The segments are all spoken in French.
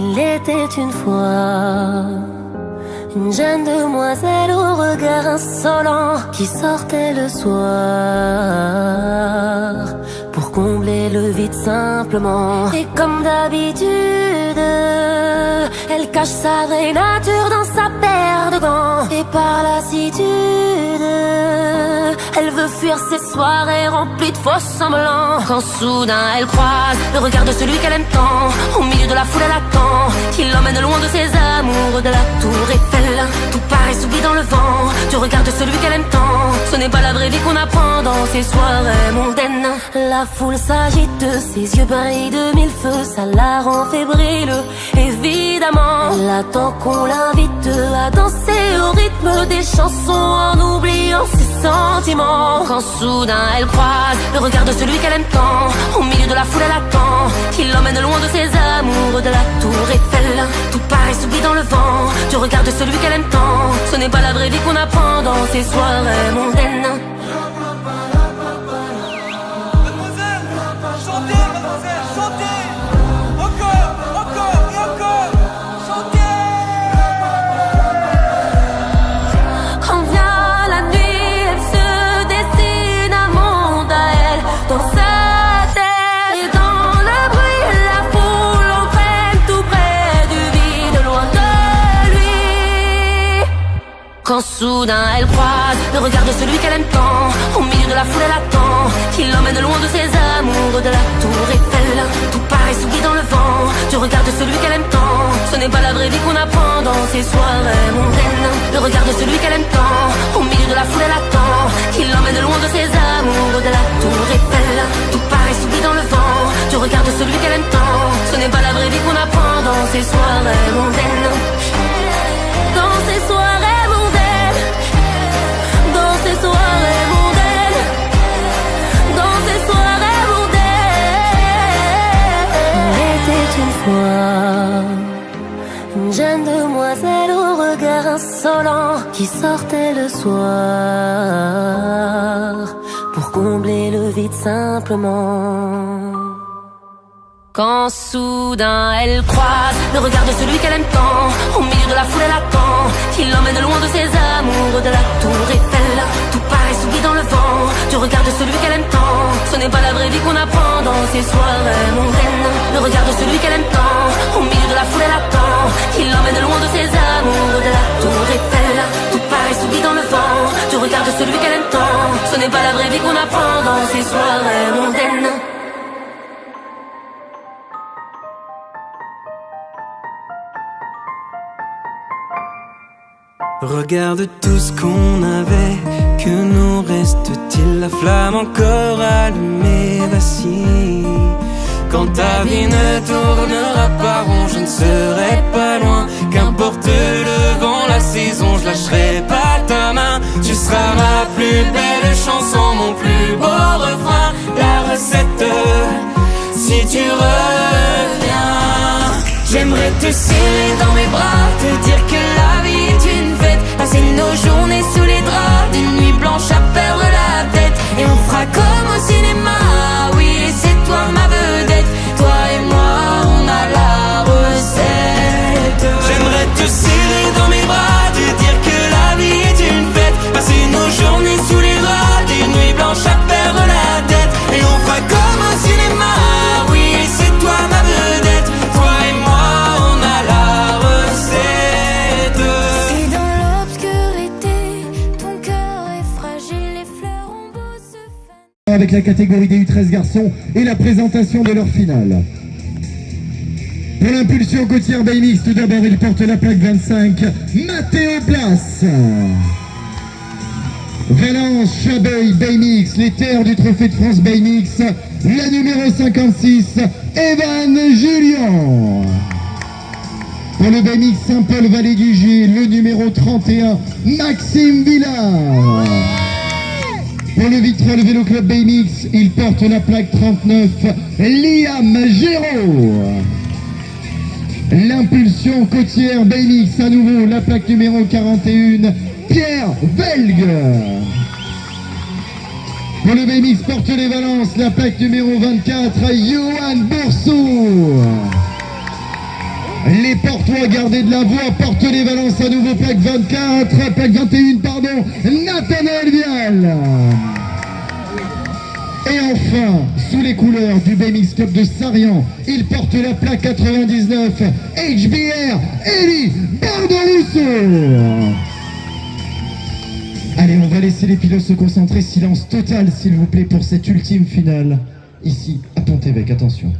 Il était une fois une jeune demoiselle au regard insolent qui sortait le soir pour combler le vide simplement. Et comme d'habitude, elle cache sa vraie nature dans sa paire de gants. Et par lassitude, elle veut fuir ses soirées remplies de faux semblants. Quand soudain elle croise le regard de celui qu'elle aime tant, au milieu de la foule elle attend qu'il l'emmène loin de ses amours de la tour Eiffel. Tout paraît s'oublie dans le vent du regard de celui qu'elle aime tant. Ce n'est pas la vraie vie qu'on apprend dans ces soirées mondaines. La foule s'agite, ses yeux brillent de mille feux, ça la rend fébrile. Évidemment, elle attend qu'on l'invite à danser au rythme des chansons en oubliant ses sentiments. Quand soudain elle croise le regard de celui qu'elle aime tant, au milieu de la foule elle attend qu'il l'emmène loin de ses amours de la tour Eiffel. Tout paraît s'oublie dans le vent du regard de celui qu'elle aime tant. Ce n'est pas la vraie vie qu'on apprend dans ces soirées mondaines. Mademoiselle, chantez, mademoiselle, chantez. Encore, encore et encore. Chantez. Quand vient la nuit, elle se dessine un monde à elle, dans sa tête. Et dans le bruit, la foule entraîne tout près du vide, loin de lui. Quand soudain elle croise le regard de celui qu'elle aime tant, au milieu de la foule elle attend qu'il l'emmène loin de ses amours de la tour Eiffel. Tout paraît s'oublie dans le vent du regard de celui qu'elle aime tant. Ce n'est pas la vraie vie qu'on apprend dans ces soirées mondaines. Le regard de celui qu'elle aime tant, au milieu de la foule elle attend qu'il l'emmène loin de ses amours de la tour Eiffel. Tout paraît s'oublie dans le vent du regard de celui qu'elle aime tant. Ce n'est pas la vraie vie qu'on apprend dans ces soirées mondaines. Dans ces soirées mondaines, dans ces soirées mondaines, dans ces soirées mondaines. Il était une fois une jeune demoiselle au regard insolent qui sortait le soir pour combler le vide simplement. Quand soudain elle croise le regard de celui qu'elle aime tant, au milieu de la foule elle attend qu'il l'emmène loin de ses amours de la tour Eiffel. Tout paraît s'oublie dans le vent du regard de celui qu'elle aime tant. Ce n'est pas la vraie vie qu'on apprend dans ces soirées mondaines. Le regard de celui qu'elle aime tant, au milieu de la foule elle attend qu'il l'emmène loin de ses amours de la tour Eiffel. Tout paraît s'oublie dans le vent du regard de celui qu'elle aime tant. Ce n'est pas la vraie vie qu'on apprend dans ces soirées mondaines. Regarde tout ce qu'on avait, que nous reste-t-il? La flamme encore allumée vacille. Quand ta vie ne tournera pas rond, je ne serai pas loin. Qu'importe le vent, la saison, je lâcherai pas ta main. Tu seras ma plus belle chanson, mon plus beau refrain. La recette, si tu reviens. J'aimerais te serrer dans mes bras, te dire que la vie est une fête. Passer nos journées sous les draps, des nuits blanches à perdre la tête. Et on fera comme au cinéma, oui c'est toi ma vedette. Toi et moi on a la recette. J'aimerais te serrer dans mes bras, te dire que la vie est une fête. Passer nos journées sous les draps, des nuits blanches à perdre la tête. Et on fera comme au cinéma, oui c'est toi ma vedette. Toi et moi on a la recette. Si dans l'obscurité ton cœur est fragile, les fleurs ont beau se faire. Avec la catégorie des U13 garçons et la présentation de leur finale. Pour l'impulsion côtière BMX, tout d'abord il porte la plaque 25, Mathéo Place. Valence, Chabeuil, BMX, les terres du trophée de France BMX, la numéro 56, Evan Julien. Pour le BMX Saint-Paul-Vallée du Gilles, le numéro 31, Maxime Villard. Pour le Vitrolles Vélo Club BMX, il porte la plaque 39, Liam Géraud. L'impulsion côtière BMX, à nouveau, la plaque numéro 41, Pierre Velgue. Pour le BMX Porte-les-Valence, la plaque numéro 24, Johan Bourseau. Les Portois, gardez de la voix, porte les Valences à nouveau, plaque 24, plaque 21, pardon, Nathanaël Vial. Et enfin, sous les couleurs du BMX Club de Sarian, il porte la plaque 99, HBR, Elie Bardo-Rousseau. Allez, on va laisser les pilotes se concentrer, silence total s'il vous plaît pour cette ultime finale, ici à Pont-Évêque, attention.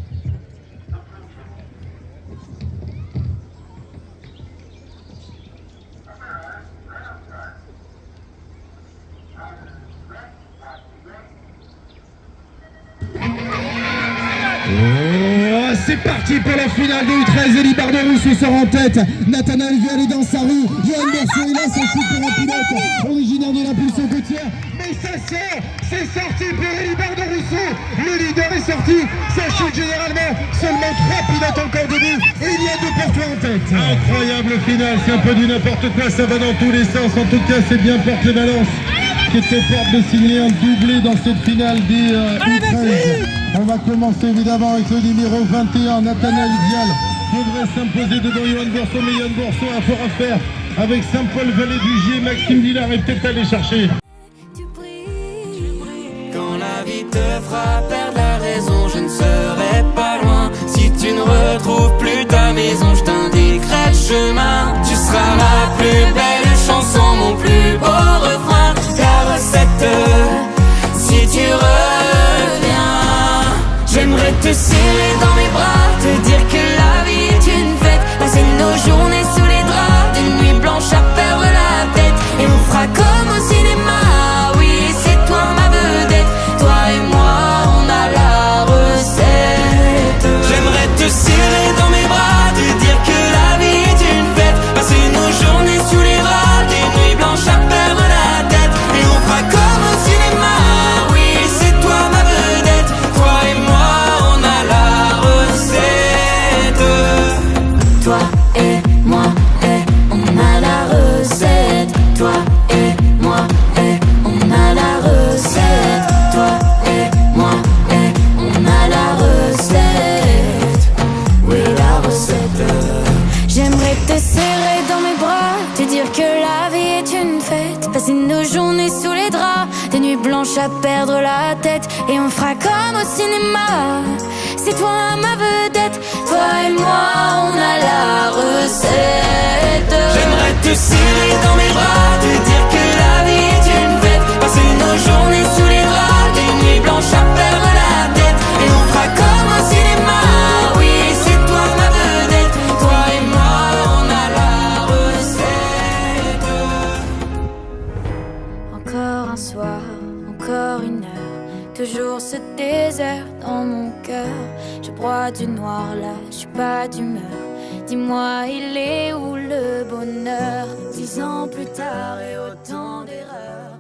Oh, c'est parti pour la finale de U13, Elie Bardo-Rousseau sort en tête, Nathanaël Vial est dans sa rue, Johan Berceau est là, c'est pour un pilote originaire de l'impulsion côtière, mais ça sort, c'est sorti pour Elie Bardo-Rousseau, le leader est sorti, ça chute généralement, seulement 3 pilotes encore debout, et il y a 2 Portois en tête. Incroyable finale, c'est un peu du n'importe quoi, ça va dans tous les sens, en tout cas c'est bien Porte les Valences qui était porte de signer un doublé dans cette finale des U13. On va commencer évidemment avec le numéro 21, Nathanaël Vial, devrait s'imposer devant Johan Borso, mais Johan Borso a fort à faire avec Saint-Paul Vallée-du-Gier, Maxime Villard est peut-être allé chercher. Quand la vie te fera perdre la raison, je ne serai pas loin. Si tu ne retrouves plus ta maison, je t'indiquerai le chemin. Tu seras ma plus belle chanson, mon plus beau refrain. La recette, si tu reviens, j'aimerais te serrer dans mes bras, te dire que la vie est une fête, passer nos journées sous les draps, des nuits blanches à perdre la tête, et on fera comme au cinéma. Oui, c'est toi ma vedette, toi et moi on a la recette. J'aimerais te serrer dans mes bras, te dire que la vie est une fête, passer nos journées sous les draps, des nuits blanches à perdre la tête, et on fera comme au cinéma. Oui, c'est toi ma vedette, toi et moi on a la recette. Toi et moi, on a la recette. Toi et moi, on a la recette. Toi et moi, on a la recette. Oui, la recette. J'aimerais te serrer dans mes bras, te dire que la vie est une fête, passer nos journées sous les draps, des nuits blanches à perdre la tête, et on fera comme au cinéma. C'est toi ma vedette, toi et moi on a la recette. J'aimerais te serrer dans mes bras, te dire que la vie est une fête, passer nos journées sous les draps, des nuits blanches à perdre la tête, et on fera comme au cinéma. Oui, c'est toi ma vedette, toi et moi on a la recette. Encore un soir, encore une heure, toujours ce désert dans mon cœur. Je broie du noir là, je suis pas d'humeur. Dis-moi, il est où le bonheur? 10 ans plus tard et autant d'erreurs.